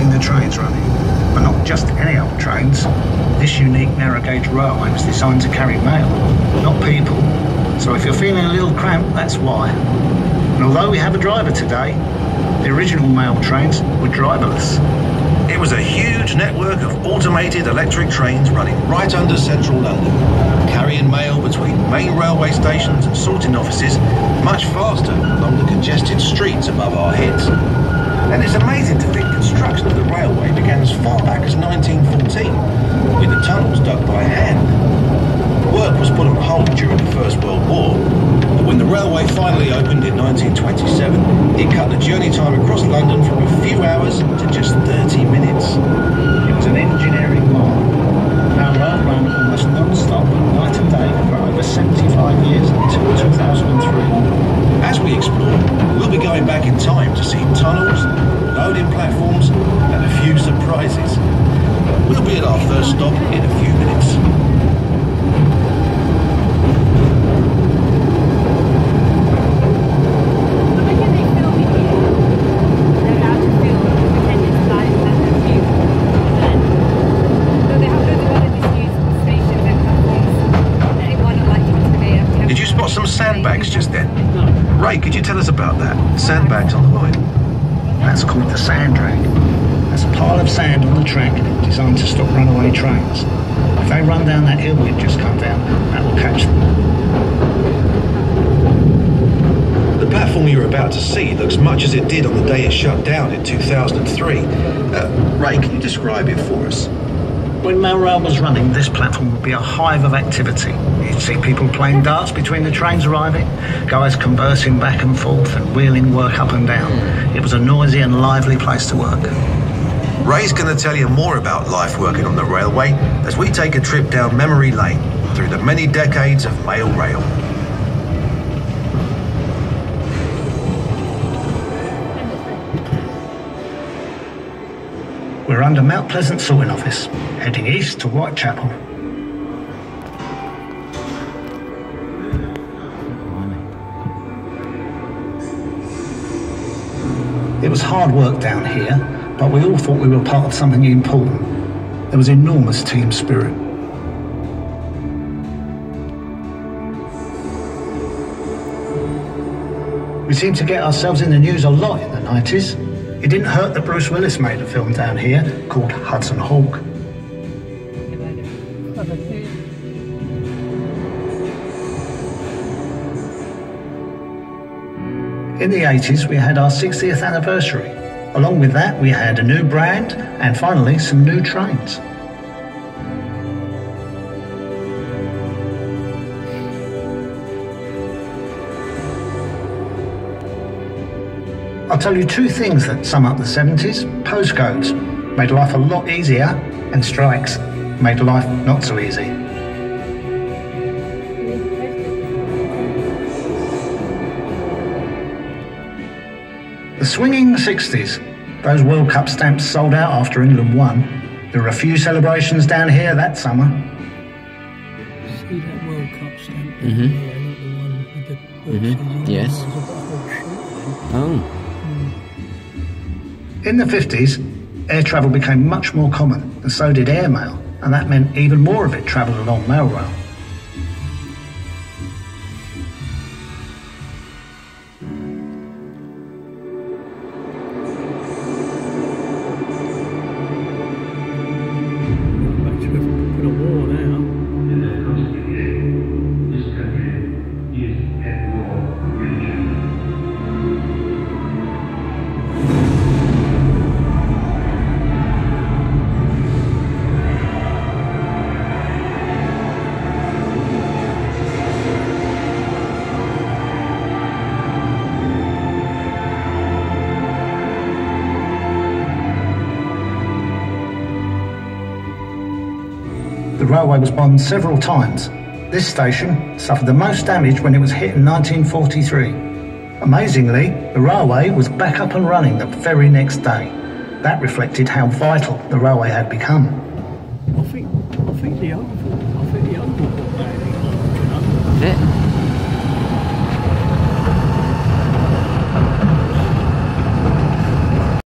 keeping the trains running. But not just any old trains. This unique narrow gauge railway was designed to carry mail, not people. So if you're feeling a little cramped, that's why. And although we have a driver today, the original mail trains were driverless. It was a huge network of automated electric trains running right under central London, carrying mail between main railway stations and sorting offices much faster along the congested streets above our heads. And it's amazing to think construction of the railway began as far back as 1914, with the tunnels dug by hand. Work was put on hold during the First World War, but when the railway finally opened in 1927, it cut the journey time across London from a few hours to just 30 minutes. It was an engineering marvel. Our rail ran almost non-stop, night and day, for over 75 years until 2003. As we explore, we'll be going back in time to see tunnels, loading platforms, and a few surprises. We'll be at our first stop in a few minutes. Some sandbags just then. Ray, could you tell us about that? Sandbags on the line. That's called the sand drag. That's a pile of sand on the track designed to stop runaway trains. If they run down that hill we've just come down, that will catch them. The platform you're about to see looks much as it did on the day it shut down in 2003. Ray, can you describe it for us? When Mailrail was running, this platform would be a hive of activity. You'd see people playing darts between the trains arriving, guys conversing back and forth and wheeling work up and down. It was a noisy and lively place to work. Ray's going to tell you more about life working on the railway as we take a trip down memory lane through the many decades of mail rail. We're under Mount Pleasant sorting office, heading east to Whitechapel. It was hard work down here, but we all thought we were part of something important. There was enormous team spirit. We seemed to get ourselves in the news a lot in the 90s. It didn't hurt that Bruce Willis made a film down here called Hudson Hawk. In the 80s, we had our 60th anniversary. Along with that, we had a new brand and finally some new trains. I'll tell you two things that sum up the 70s. Postcodes made life a lot easier, and strikes made life not so easy. The swinging 60s. Those World Cup stamps sold out after England won. There were a few celebrations down here that summer. See that World Cup stamp? Yes. Oh. In the 50s, air travel became much more common, and so did airmail, and that meant even more of it travelled along Mailrail. The railway was bombed several times. This station suffered the most damage when it was hit in 1943. Amazingly, the railway was back up and running the very next day. That reflected how vital the railway had become. I think the overall. Is it?